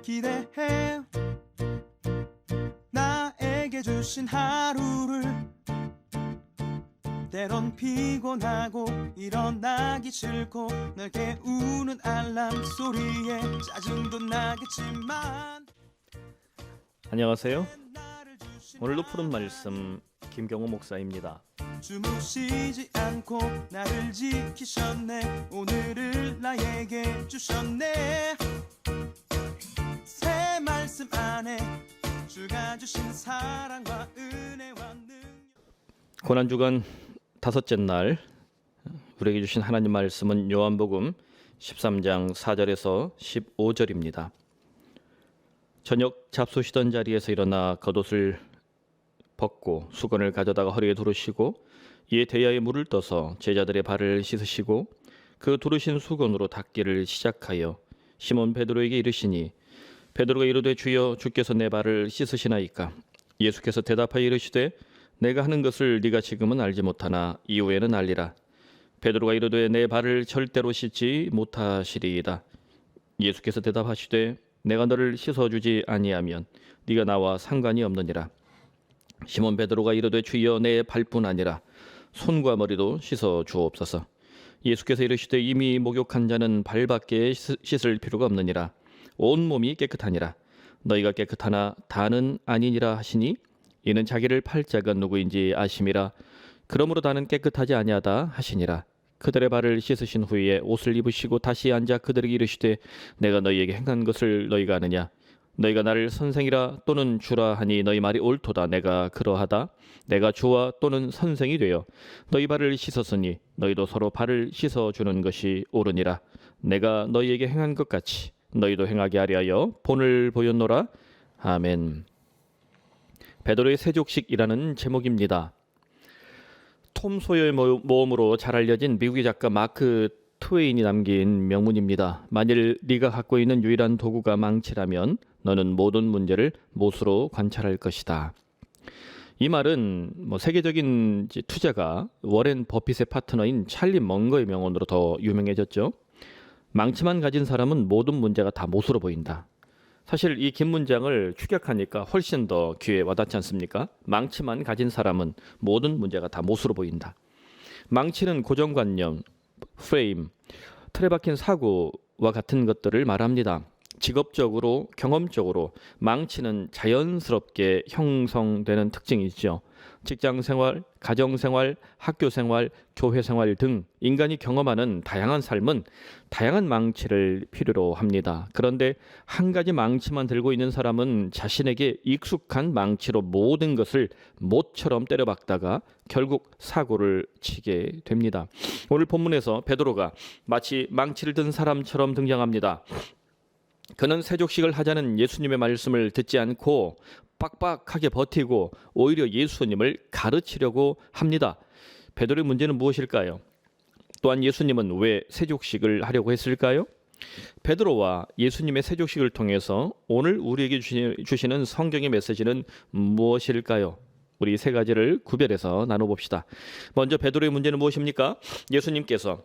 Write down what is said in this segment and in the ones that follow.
기대해 나에게 주신 하루를 때론 피곤하고 일어나기 싫고 널 깨우는 알람 소리에 짜증도 나겠지만 안녕하세요. 오늘도 푸른 말씀 김경호 목사입니다. 주무시지 않고 나를 지키셨네. 오늘을 나에게 주셨네. 새 말씀 안에 주가 주신 사랑과 은혜와 능력. 고난주간 다섯째 날 우리에게 주신 하나님 말씀은 요한복음 13장 4절에서 15절입니다. 저녁 잡수시던 자리에서 일어나 겉옷을 벗고 수건을 가져다가 허리에 두르시고 이에 대야에 물을 떠서 제자들의 발을 씻으시고 그 두르신 수건으로 닦기를 시작하여 시몬 베드로에게 이르시니 베드로가 이르되 주여 주께서 내 발을 씻으시나이까. 예수께서 대답하여 이르시되 내가 하는 것을 네가 지금은 알지 못하나 이후에는 알리라. 베드로가 이르되 내 발을 절대로 씻지 못하시리이다. 예수께서 대답하시되 내가 너를 씻어주지 아니하면 네가 나와 상관이 없느니라. 시몬 베드로가 이르되 주여 내 발뿐 아니라 손과 머리도 씻어 주옵소서. 예수께서 이르시되 이미 목욕한 자는 발밖에 씻을 필요가 없느니라. 온 몸이 깨끗하니라. 너희가 깨끗하나 다는 아니니라 하시니 이는 자기를 팔 자가 누구인지 아심이라. 그러므로 다는 깨끗하지 아니하다 하시니라. 그들의 발을 씻으신 후에 옷을 입으시고 다시 앉아 그들에게 이르시되 내가 너희에게 행한 것을 너희가 아느냐. 너희가 나를 선생이라 또는 주라 하니 너희 말이 옳도다. 내가 그러하다. 내가 주와 또는 선생이 되어 너희 발을 씻었으니 너희도 서로 발을 씻어주는 것이 옳으니라. 내가 너희에게 행한 것 같이 너희도 행하게 하려 하여 본을 보였노라. 아멘. 베드로의 세족식이라는 제목입니다. 톰 소여의 모험으로 잘 알려진 미국의 작가 마크 트웨인이 남긴 명문입니다. 만일 네가 갖고 있는 유일한 도구가 망치라면 너는 모든 문제를 못으로 관찰할 것이다. 이 말은 세계적인 투자가 워렌 버핏의 파트너인 찰리 멍거의 명언으로 더 유명해졌죠. 망치만 가진 사람은 모든 문제가 다 못으로 보인다. 사실 이 긴 문장을 축약하니까 훨씬 더 귀에 와닿지 않습니까? 망치만 가진 사람은 모든 문제가 다 못으로 보인다. 망치는 고정관념, 프레임, 틀에 박힌 사고와 같은 것들을 말합니다. 직업적으로, 경험적으로 망치는 자연스럽게 형성되는 특징이 있죠. 직장생활, 가정생활, 학교생활, 교회생활 등 인간이 경험하는 다양한 삶은 다양한 망치를 필요로 합니다. 그런데 한 가지 망치만 들고 있는 사람은 자신에게 익숙한 망치로 모든 것을 못처럼 때려박다가 결국 사고를 치게 됩니다. 오늘 본문에서 베드로가 마치 망치를 든 사람처럼 등장합니다. 그는 세족식을 하자는 예수님의 말씀을 듣지 않고 빡빡하게 버티고 오히려 예수님을 가르치려고 합니다. 베드로의 문제는 무엇일까요? 또한 예수님은 왜 세족식을 하려고 했을까요? 베드로와 예수님의 세족식을 통해서 오늘 우리에게 주시는 성경의 메시지는 무엇일까요? 우리 세 가지를 구별해서 나눠봅시다. 먼저 베드로의 문제는 무엇입니까? 예수님께서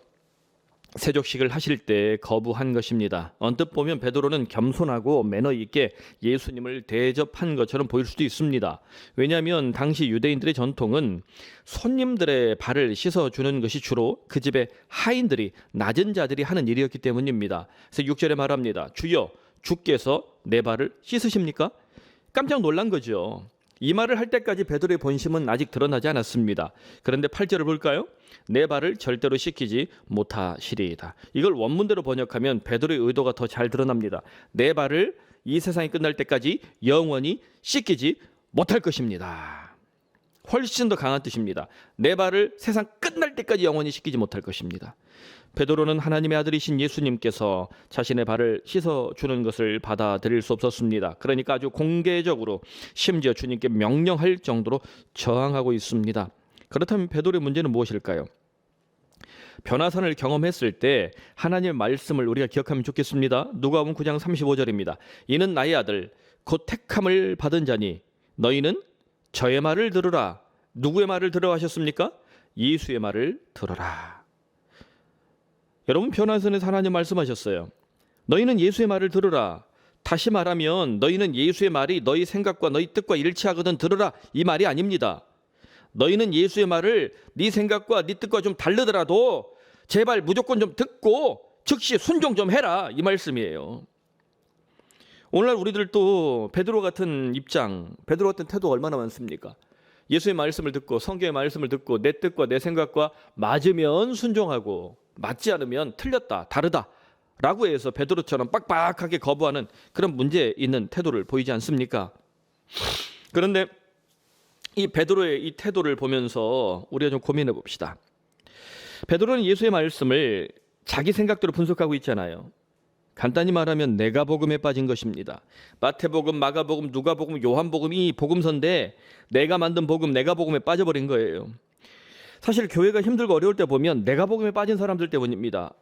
세족식을 하실 때 거부한 것입니다. 언뜻 보면 베드로는 겸손하고 매너 있게 예수님을 대접한 것처럼 보일 수도 있습니다. 왜냐하면 당시 유대인들의 전통은 손님들의 발을 씻어주는 것이 주로 그 집의 하인들이, 낮은 자들이 하는 일이었기 때문입니다. 그래서 6절에 말합니다. 주여, 주께서 내 발을 씻으십니까? 깜짝 놀란 거죠. 이 말을 할 때까지 베드로의 본심은 아직 드러나지 않았습니다. 그런데 8절을 볼까요? 내 발을 절대로 씻기지 못하시리이다. 이걸 원문대로 번역하면 베드로의 의도가 더 잘 드러납니다. 내 발을 이 세상이 끝날 때까지 영원히 씻기지 못할 것입니다. 훨씬 더 강한 뜻입니다. 내 발을 세상 끝날 때까지 영원히 씻기지 못할 것입니다. 베드로는 하나님의 아들이신 예수님께서 자신의 발을 씻어주는 것을 받아들일 수 없었습니다. 그러니까 아주 공개적으로 심지어 주님께 명령할 정도로 저항하고 있습니다. 그렇다면 베드로의 문제는 무엇일까요? 변화산을 경험했을 때 하나님의 말씀을 우리가 기억하면 좋겠습니다. 누가복음 9장 35절입니다. 이는 나의 아들 곧 택함을 받은 자니 너희는 저의 말을 들으라. 누구의 말을 들으라 하셨습니까? 예수의 말을 들으라. 여러분, 변화산에서 하나님 말씀하셨어요. 너희는 예수의 말을 들으라. 다시 말하면 너희는 예수의 말이 너희 생각과 너희 뜻과 일치하거든 들으라, 이 말이 아닙니다. 너희는 예수의 말을 네 생각과 네 뜻과 좀 다르더라도 제발 무조건 좀 듣고 즉시 순종 좀 해라, 이 말씀이에요. 오늘날 우리들도 베드로 같은 입장, 베드로 같은 태도가 얼마나 많습니까? 예수의 말씀을 듣고 성경의 말씀을 듣고 내 뜻과 내 생각과 맞으면 순종하고 맞지 않으면 틀렸다, 다르다 라고 해서 베드로처럼 빡빡하게 거부하는 그런 문제 있는 태도를 보이지 않습니까? 그런데 이 베드로의 이 태도를 보면서 우리가 좀 고민해 봅시다. 베드로는 예수의 말씀을 자기 생각대로 분석하고 있잖아요. 간단히 말하면 내가복음에 빠진 것입니다. 마태복음, 마가복음, 누가복음, 요한복음, 이 복음서인데 내가 만든 복음, 내가복음에 빠져버린 거예요. 사실 교회가 힘들고 어려울 때 보면 내가복음에 빠진 사람들 때문입니다.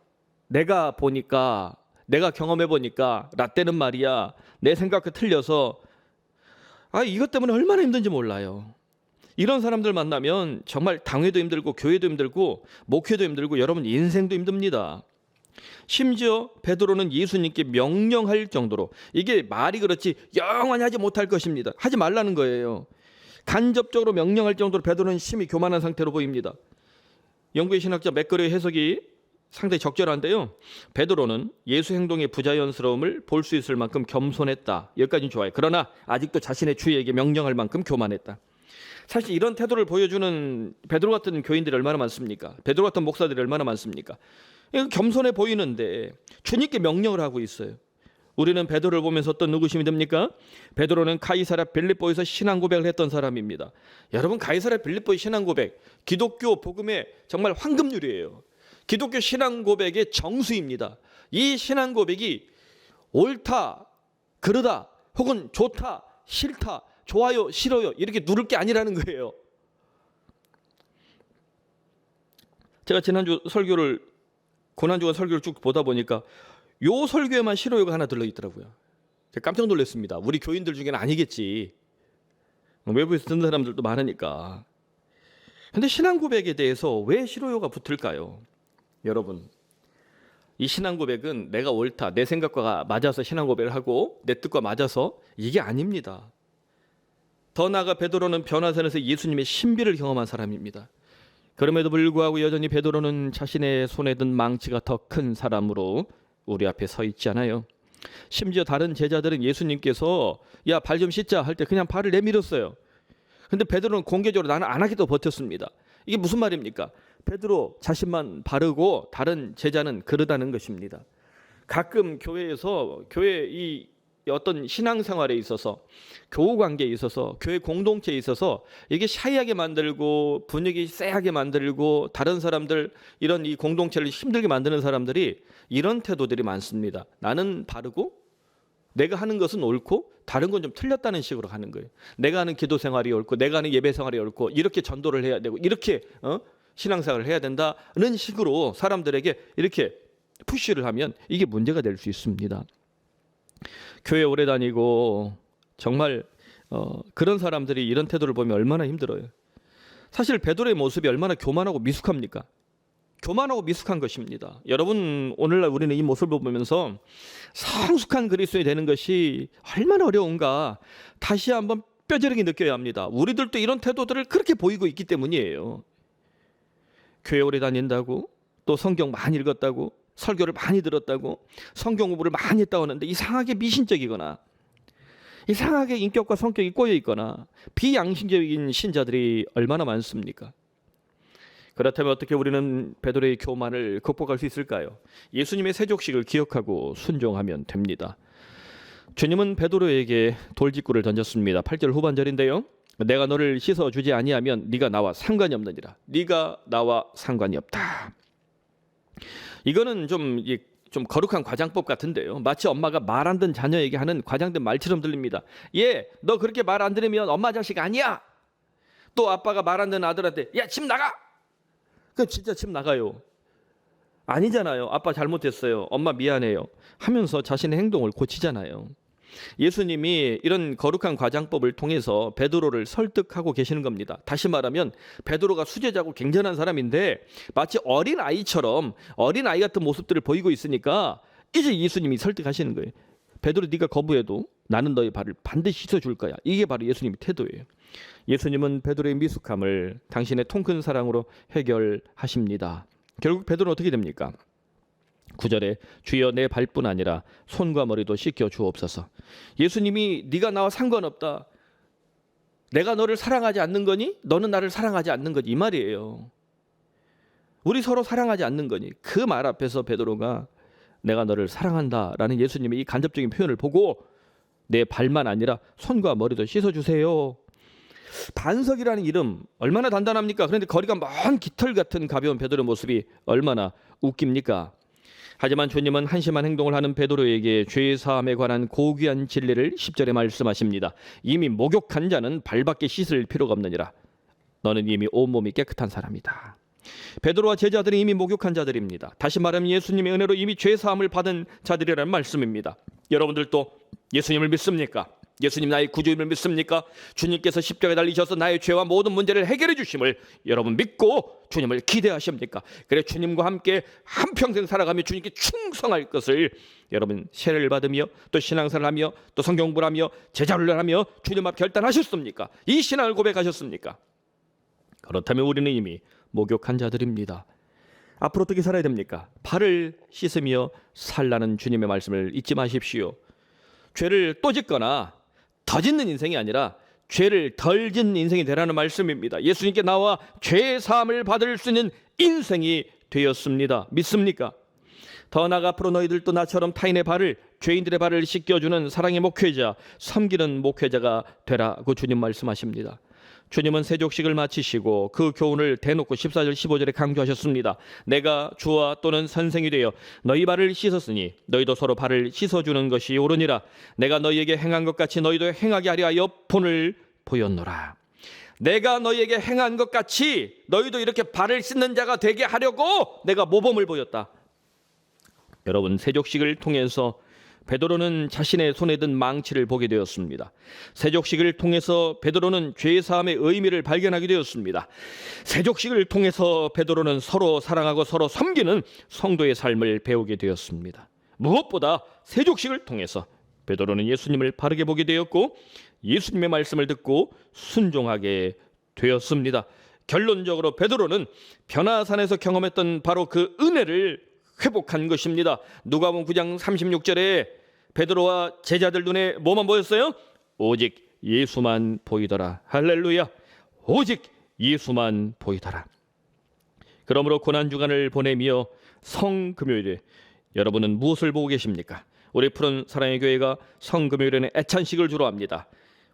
내가 보니까, 내가 경험해 보니까 라떼는 말이야, 내 생각과 틀려서 이것 때문에 얼마나 힘든지 몰라요. 이런 사람들 만나면 정말 당회도 힘들고 교회도 힘들고 목회도 힘들고 여러분 인생도 힘듭니다. 심지어 베드로는 예수님께 명령할 정도로, 이게 말이 그렇지 영원히 하지 못할 것입니다, 하지 말라는 거예요. 간접적으로 명령할 정도로 베드로는 심히 교만한 상태로 보입니다. 영국의 신학자 맥거리의 해석이 상당히 적절한데요. 베드로는 예수 행동의 부자연스러움을 볼 수 있을 만큼 겸손했다, 여기까지는 좋아요. 그러나 아직도 자신의 주위에게 명령할 만큼 교만했다. 사실 이런 태도를 보여주는 베드로 같은 교인들이 얼마나 많습니까? 베드로 같은 목사들이 얼마나 많습니까? 겸손해 보이는데 주님께 명령을 하고 있어요. 우리는 베드로를 보면서 어떤 의구심이 듭니까? 베드로는 가이사랴 빌립보에서 신앙 고백을 했던 사람입니다. 여러분, 가이사랴 빌립보의 신앙 고백, 기독교 복음의 정말 황금률이에요. 기독교 신앙 고백의 정수입니다. 이 신앙 고백이 옳다, 그르다, 혹은 좋다, 싫다, 좋아요, 싫어요 이렇게 누를 게 아니라는 거예요. 제가 지난주 설교를, 고난주간 설교를 쭉 보다 보니까 요 설교에만 싫어요가 하나 들어있더라고요. 제가 깜짝 놀랐습니다. 우리 교인들 중에는 아니겠지, 외부에서 듣는 사람들도 많으니까. 근데 신앙 고백에 대해서 왜 싫어요가 붙을까요? 여러분, 이 신앙 고백은 내가 옳다, 내 생각과 맞아서 신앙 고백을 하고 내 뜻과 맞아서, 이게 아닙니다. 더 나아가 베드로는 변화산에서 예수님의 신비를 경험한 사람입니다. 그럼에도 불구하고 여전히 베드로는 자신의 손에 든 망치가 더 큰 사람으로 우리 앞에 서 있지 않아요. 심지어 다른 제자들은 예수님께서 야, 발 좀 씻자 할 때 그냥 발을 내밀었어요. 근데 베드로는 공개적으로 나는 안 하겠다고 버텼습니다. 이게 무슨 말입니까? 베드로 자신만 바르고 다른 제자는 그르다는 것입니다. 가끔 교회에서, 교회 이 어떤 신앙생활에 있어서, 교우 관계에 있어서, 교회 공동체에 있어서 이게 샤이하게 만들고 분위기 쎄하게 만들고 다른 사람들, 이런 이 공동체를 힘들게 만드는 사람들이 이런 태도들이 많습니다. 나는 바르고 내가 하는 것은 옳고 다른 건 좀 틀렸다는 식으로 하는 거예요. 내가 하는 기도 생활이 옳고 내가 하는 예배 생활이 옳고 이렇게 전도를 해야 되고 이렇게 신앙생활을 해야 된다는 식으로 사람들에게 이렇게 푸시를 하면 이게 문제가 될 수 있습니다. 교회 오래 다니고 정말 그런 사람들이 이런 태도를 보면 얼마나 힘들어요. 사실 베드로의 모습이 얼마나 교만하고 미숙합니까? 교만하고 미숙한 것입니다. 여러분, 오늘날 우리는 이 모습을 보면서 성숙한 그리스도인이 되는 것이 얼마나 어려운가 다시 한번 뼈저리게 느껴야 합니다. 우리들도 이런 태도들을 그렇게 보이고 있기 때문이에요. 교회 오래 다닌다고, 또 성경 많이 읽었다고, 설교를 많이 들었다고, 성경 공부를 많이 했다고 하는데 이상하게 미신적이거나 이상하게 인격과 성격이 꼬여 있거나 비양심적인 신자들이 얼마나 많습니까? 그렇다면 어떻게 우리는 베드로의 교만을 극복할 수 있을까요? 예수님의 세족식을 기억하고 순종하면 됩니다. 주님은 베드로에게 돌직구를 던졌습니다. 8절 후반절인데요. 내가 너를 씻어주지 아니하면 네가 나와 상관이 없느니라. 네가 나와 상관이 없다. 이거는 좀 거룩한 과장법 같은데요. 마치 엄마가 말 안 듣는 자녀에게 하는 과장된 말처럼 들립니다. 얘, 너 그렇게 말 안 들으면 엄마 자식 아니야. 또 아빠가 말 안 듣는 아들한테 야, 집 나가. 그럼 진짜 집 나가요. 아니잖아요. 아빠 잘못했어요. 엄마 미안해요. 하면서 자신의 행동을 고치잖아요. 예수님이 이런 거룩한 과장법을 통해서 베드로를 설득하고 계시는 겁니다. 다시 말하면 베드로가 수제자고 굉장한 사람인데 마치 어린아이처럼 어린아이 같은 모습들을 보이고 있으니까 이제 예수님이 설득하시는 거예요. 베드로 네가 거부해도 나는 너의 발을 반드시 씻어줄 거야. 이게 바로 예수님의 태도예요. 예수님은 베드로의 미숙함을 당신의 통큰 사랑으로 해결하십니다. 결국 베드로는 어떻게 됩니까? 9절에 주여 내 발뿐 아니라 손과 머리도 씻겨 주옵소서. 예수님이 네가 나와 상관없다. 내가 너를 사랑하지 않는 거니? 너는 나를 사랑하지 않는 거지. 이 말이에요. 우리 서로 사랑하지 않는 거니? 그 말 앞에서 베드로가 내가 너를 사랑한다라는 예수님의 이 간접적인 표현을 보고 내 발만 아니라 손과 머리도 씻어주세요. 반석이라는 이름 얼마나 단단합니까? 그런데 거리가 먼 깃털 같은 가벼운 베드로의 모습이 얼마나 웃깁니까? 하지만 주님은 한심한 행동을 하는 베드로에게 죄 사함에 관한 고귀한 진리를 10절에 말씀하십니다. 이미 목욕한 자는 발밖에 씻을 필요가 없느니라. 너는 이미 온몸이 깨끗한 사람이다. 베드로와 제자들이 이미 목욕한 자들입니다. 다시 말하면 예수님의 은혜로 이미 죄 사함을 받은 자들이라는 말씀입니다. 여러분들도 예수님을 믿습니까? 예수님 나의 구주임을 믿습니까? 주님께서 십자가에 달리셔서 나의 죄와 모든 문제를 해결해 주심을 여러분 믿고 주님을 기대하십니까? 그래 주님과 함께 한평생 살아가며 주님께 충성할 것을 여러분 세례를 받으며 또 신앙생활을 하며 또 성경공부를 하며 제자훈련을 하며 주님 앞 결단하셨습니까? 이 신앙을 고백하셨습니까? 그렇다면 우리는 이미 목욕한 자들입니다. 앞으로 어떻게 살아야 됩니까? 발을 씻으며 살라는 주님의 말씀을 잊지 마십시오. 죄를 또 짓거나 더 짓는 인생이 아니라 죄를 덜 짓는 인생이 되라는 말씀입니다. 예수님께 나와 죄의 사함을 받을 수 있는 인생이 되었습니다. 믿습니까? 더 나아가 앞으로 너희들도 나처럼 타인의 발을, 죄인들의 발을 씻겨주는 사랑의 목회자, 섬기는 목회자가 되라고 주님 말씀하십니다. 주님은 세족식을 마치시고 그 교훈을 대놓고 14절 15절에 강조하셨습니다. 내가 주와 또는 선생이 되어 너희 발을 씻었으니 너희도 서로 발을 씻어주는 것이 옳으니라. 내가 너희에게 행한 것 같이 너희도 행하게 하려 하여 본을 보였노라. 내가 너희에게 행한 것 같이 너희도 이렇게 발을 씻는 자가 되게 하려고 내가 모범을 보였다. 여러분 세족식을 통해서 베드로는 자신의 손에 든 망치를 보게 되었습니다. 세족식을 통해서 베드로는 죄 사함의 의미를 발견하게 되었습니다. 세족식을 통해서 베드로는 서로 사랑하고 서로 섬기는 성도의 삶을 배우게 되었습니다. 무엇보다 세족식을 통해서 베드로는 예수님을 바르게 보게 되었고 예수님의 말씀을 듣고 순종하게 되었습니다. 결론적으로 베드로는 변화산에서 경험했던 바로 그 은혜를 회복한 것입니다. 누가복음 9장 36절에 베드로와 제자들 눈에 뭐만 보였어요? 오직 예수만 보이더라. 할렐루야. 오직 예수만 보이더라. 그러므로 고난주간을 보내며 성금요일에 여러분은 무엇을 보고 계십니까? 우리 푸른 사랑의 교회가 성금요일에는 애찬식을 주로 합니다.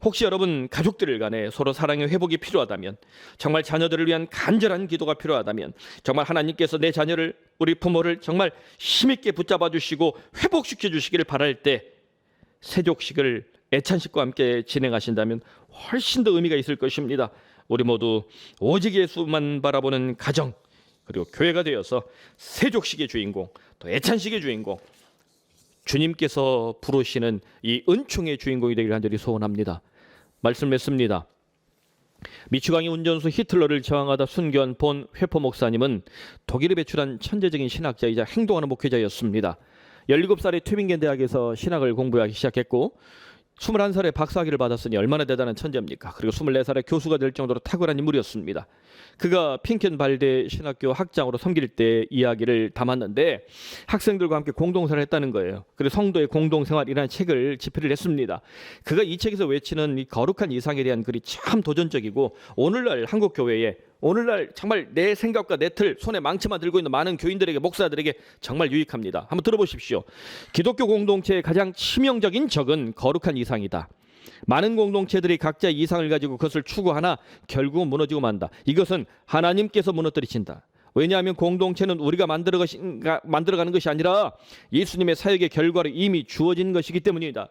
혹시 여러분 가족들 간에 서로 사랑의 회복이 필요하다면, 정말 자녀들을 위한 간절한 기도가 필요하다면, 정말 하나님께서 내 자녀를, 우리 부모를 정말 힘있게 붙잡아 주시고 회복시켜 주시기를 바랄 때 세족식을 애찬식과 함께 진행하신다면 훨씬 더 의미가 있을 것입니다. 우리 모두 오직 예수만 바라보는 가정, 그리고 교회가 되어서 세족식의 주인공, 또 애찬식의 주인공, 주님께서 부르시는 이 은총의 주인공이 되기를 간절히 소원합니다. 말씀 맺습니다. 미추강의 운전수 히틀러를 저항하다 순교한 본 회포 목사님은 독일에 배출한 천재적인 신학자이자 행동하는 목회자였습니다. 17살에 튜빙겐 대학에서 신학을 공부하기 시작했고 21살에 박사학위를 받았으니 얼마나 대단한 천재입니까? 그리고 24살에 교수가 될 정도로 탁월한 인물이었습니다. 그가 핑켄발대 신학교 학장으로 섬길 때 이야기를 담았는데 학생들과 함께 공동생활을 했다는 거예요. 그리고 성도의 공동생활이라는 책을 집필을 했습니다. 그가 이 책에서 외치는 이 거룩한 이상에 대한 글이 참 도전적이고 오늘날 한국 교회에, 오늘날 정말 내 생각과 내 틀, 손에 망치만 들고 있는 많은 교인들에게, 목사들에게 정말 유익합니다. 한번 들어보십시오. 기독교 공동체의 가장 치명적인 적은 거룩한 이상이다. 많은 공동체들이 각자의 이상을 가지고 그것을 추구하나 결국은 무너지고 만다. 이것은 하나님께서 무너뜨리신다. 왜냐하면 공동체는 우리가 만들어가는 것이 아니라 예수님의 사역의 결과로 이미 주어진 것이기 때문이다.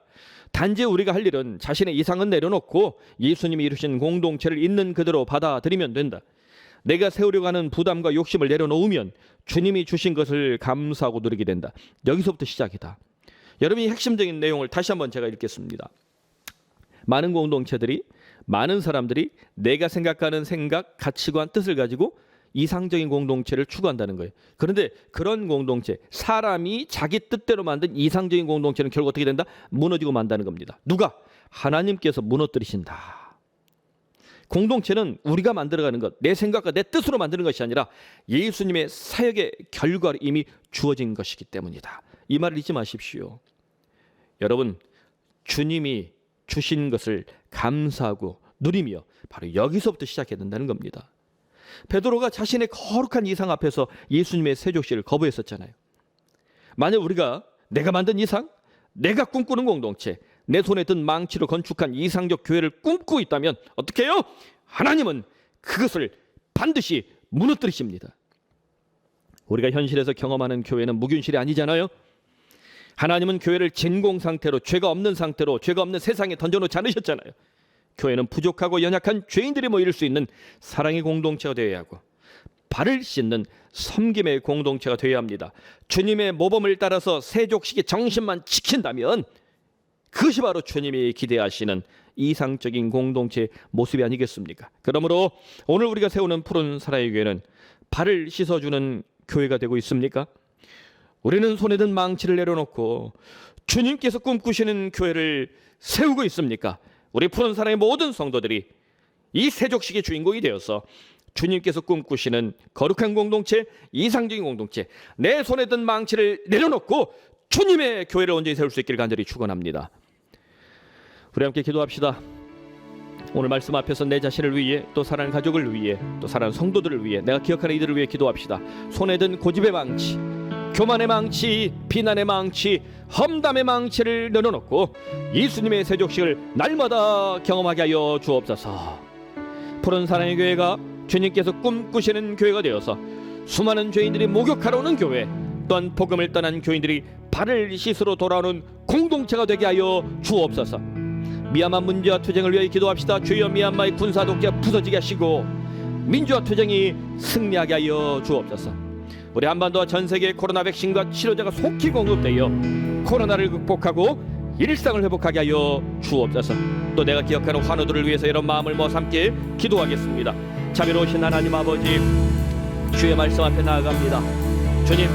단지 우리가 할 일은 자신의 이상은 내려놓고 예수님이 이루신 공동체를 있는 그대로 받아들이면 된다. 내가 세우려고 하는 부담과 욕심을 내려놓으면 주님이 주신 것을 감사하고 누리게 된다. 여기서부터 시작이다. 여러분, 이 핵심적인 내용을 다시 한번 제가 읽겠습니다. 많은 공동체들이, 많은 사람들이 내가 생각하는 생각, 가치관, 뜻을 가지고 이상적인 공동체를 추구한다는 거예요. 그런데 그런 공동체, 사람이 자기 뜻대로 만든 이상적인 공동체는 결국 어떻게 된다? 무너지고 만다는 겁니다. 누가? 하나님께서 무너뜨리신다. 공동체는 우리가 만들어가는 것, 내 생각과 내 뜻으로 만드는 것이 아니라 예수님의 사역의 결과로 이미 주어진 것이기 때문이다. 이 말을 잊지 마십시오. 여러분, 주님이 주신 것을 감사하고 누리며 바로 여기서부터 시작해야 된다는 겁니다. 베드로가 자신의 거룩한 이상 앞에서 예수님의 세족식을 거부했었잖아요. 만약 우리가 내가 만든 이상, 내가 꿈꾸는 공동체, 내 손에 든 망치로 건축한 이상적 교회를 꿈꾸고 있다면 어떻게 해요? 하나님은 그것을 반드시 무너뜨리십니다. 우리가 현실에서 경험하는 교회는 무균실이 아니잖아요. 하나님은 교회를 진공 상태로, 죄가 없는 상태로, 죄가 없는 세상에 던져놓지 않으셨잖아요. 교회는 부족하고 연약한 죄인들이 모일 수 있는 사랑의 공동체가 되어야 하고 발을 씻는 섬김의 공동체가 되어야 합니다. 주님의 모범을 따라서 세족식의 정신만 지킨다면 그것이 바로 주님이 기대하시는 이상적인 공동체의 모습이 아니겠습니까? 그러므로 오늘 우리가 세우는 푸른 사랑의 교회는 발을 씻어주는 교회가 되고 있습니까? 우리는 손에 든 망치를 내려놓고 주님께서 꿈꾸시는 교회를 세우고 있습니까? 우리 푸른 사랑의 모든 성도들이 이 세족식의 주인공이 되어서 주님께서 꿈꾸시는 거룩한 공동체, 이상적인 공동체, 내 손에 든 망치를 내려놓고 주님의 교회를 온전히 세울 수 있기를 간절히 축원합니다. 우리 함께 기도합시다. 오늘 말씀 앞에서 내 자신을 위해, 또 사랑하는 가족을 위해, 또 사랑하는 성도들을 위해, 내가 기억하는 이들을 위해 기도합시다. 손에 든 고집의 망치, 교만의 망치, 비난의 망치, 험담의 망치를 내려놓고 예수님의 세족식을 날마다 경험하게 하여 주옵소서. 푸른 사랑의 교회가 주님께서 꿈꾸시는 교회가 되어서 수많은 죄인들이 목욕하러 오는 교회, 또한 복음을 떠난 교인들이 발을 씻으러 돌아오는 공동체가 되게 하여 주옵소서. 미얀마 문제와 투쟁을 위해 기도합시다. 주여, 미얀마의 군사 독재가 부서지게 하시고 민주화 투쟁이 승리하게 하여 주옵소서. 우리 한반도와 전 세계의 코로나 백신과 치료제가 속히 공급되어 코로나를 극복하고 일상을 회복하게 하여 주옵소서. 또 내가 기억하는 환우들을 위해서 이런 마음을 모아 함께 기도하겠습니다. 자비로우신 하나님 아버지, 주의 말씀 앞에 나아갑니다. 주님,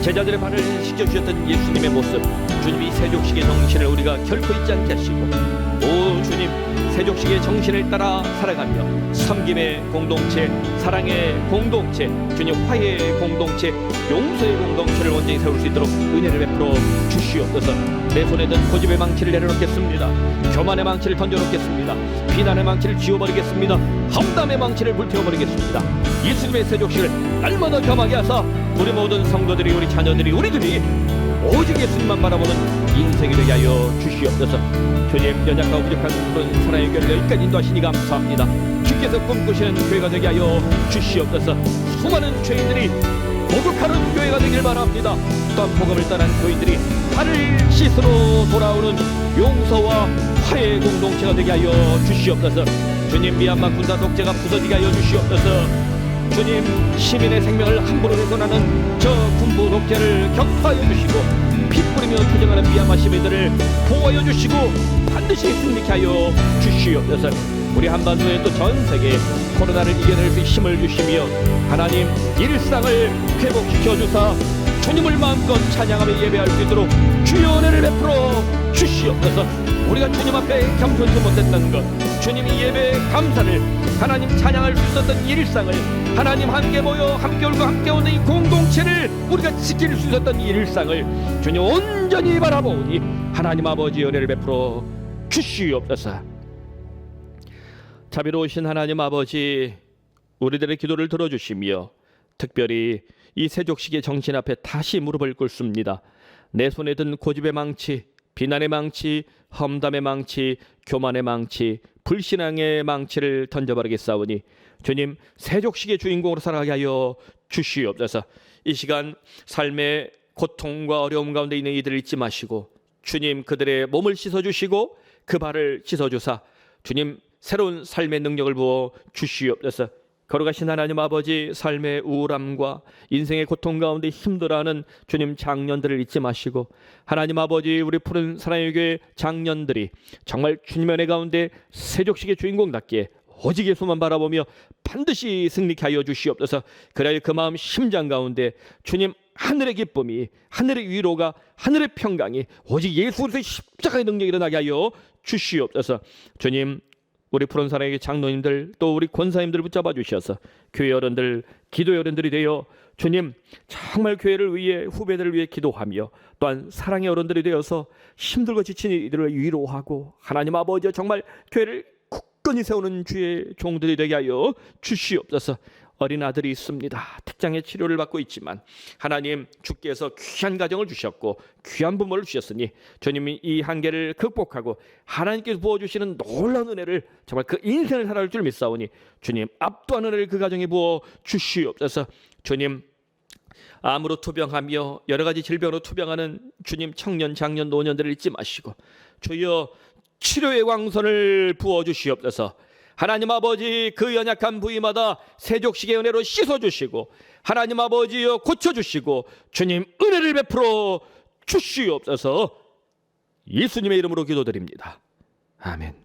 제자들의 발을 씻겨주셨던 예수님의 모습, 주님이 세족식의 정신을 우리가 결코 잊지 않게 하시고, 오 주님, 세족식의 정신을 따라 살아가며 섬김의 공동체, 사랑의 공동체, 주님 화해의 공동체, 용서의 공동체를 온전히 세울 수 있도록 은혜를 베풀어 주시옵소서. 내 손에 든 고집의 망치를 내려놓겠습니다. 교만의 망치를 던져놓겠습니다. 비난의 망치를 지워버리겠습니다. 험담의 망치를 불태워버리겠습니다. 예수님의 세족식을 날마다 겸하게 하사 우리 모든 성도들이, 우리 자녀들이, 우리들이 오직 예수님만 바라보는 인생이 되게 하여 주시옵소서. 주님, 연약하고 부족한 그런 사랑의 교회를 여기까지 인도하시니 감사합니다. 주께서 꿈꾸시는 교회가 되게 하여 주시옵소서. 수많은 죄인들이 목욕하는 교회가 되길 바랍니다. 또한 복음을 떠난 교인들이 발을 씻으러 돌아오는 용서와 화해의 공동체가 되게 하여 주시옵소서. 주님, 미얀마 군사 독재가 부서지게 하여 주시옵소서. 주님, 시민의 생명을 함부로 훼손하는 저 군부 독재를 격파하여 주시고 피 뿌리며 투쟁하는 미얀마 시민들을 보호하여 주시고 반드시 승리케 하여 주시옵소서. 우리 한반도에 또 전 세계에 코로나를 이겨낼 수 힘을 주시며 하나님, 일상을 회복시켜 주사 주님을 마음껏 찬양하며 예배할 수 있도록 주의 은혜를 베풀어 주시옵소서. 우리가 주님 앞에 겸손치 못했던 것, 주님이 예배의 감사를, 하나님 찬양할 수 있었던 일상을, 하나님 함께 모여 함께 울고 함께 오는 이 공동체를 우리가 지킬 수 있었던 이 일상을 주님 온전히 바라보니 하나님 아버지 은혜를 베풀어 주시옵소서. 자비로우신 하나님 아버지, 우리들의 기도를 들어주시며 특별히 이 세족식의 정신 앞에 다시 무릎을 꿇습니다. 내 손에 든 고집의 망치, 비난의 망치, 험담의 망치, 교만의 망치, 불신앙의 망치를 던져버리겠사오니 주님, 세족식의 주인공으로 살아가게 하여 주시옵소서. 이 시간 삶의 고통과 어려움 가운데 있는 이들을 잊지 마시고 주님, 그들의 몸을 씻어주시고 그 발을 씻어주사 주님, 새로운 삶의 능력을 부어 주시옵소서. 걸어가신 하나님 아버지, 삶의 우울함과 인생의 고통 가운데 힘들어하는 주님 장년들을 잊지 마시고 하나님 아버지, 우리 푸른 사랑의 교회 장년들이 정말 주님의 은혜 가운데 세족식의 주인공답게 오직 예수만 바라보며 반드시 승리케 하여 주시옵소서. 그래야 그 마음 심장 가운데 주님 하늘의 기쁨이, 하늘의 위로가, 하늘의 평강이 오직 예수 그리스도의 십자가의 능력이 일어나게 하여 주시옵소서. 주님, 우리 푸른사랑의 장로님들 또 우리 권사님들 붙잡아 주셔서 교회 어른들, 기도의 어른들이 되어 주님 정말 교회를 위해, 후배들을 위해 기도하며 또한 사랑의 어른들이 되어서 힘들고 지친 이들을 위로하고 하나님 아버지 정말 교회를 굳건히 세우는 주의 종들이 되게 하여 주시옵소서. 어린 아들이 있습니다. 특장의 치료를 받고 있지만 하나님 주께서 귀한 가정을 주셨고 귀한 부모를 주셨으니 주님이 이 한계를 극복하고 하나님께서 부어주시는 놀라운 은혜를 정말 그 인생을 살아갈 줄 믿사오니 주님 압도하는 은혜를 그 가정에 부어 주시옵소서. 주님, 암으로 투병하며 여러 가지 질병으로 투병하는 주님 청년, 장년, 노년들을 잊지 마시고 주여 치료의 광선을 부어 주시옵소서. 하나님 아버지 그 연약한 부위마다 세족식의 은혜로 씻어주시고 하나님 아버지여 고쳐주시고 주님 은혜를 베풀어 주시옵소서. 예수님의 이름으로 기도드립니다. 아멘.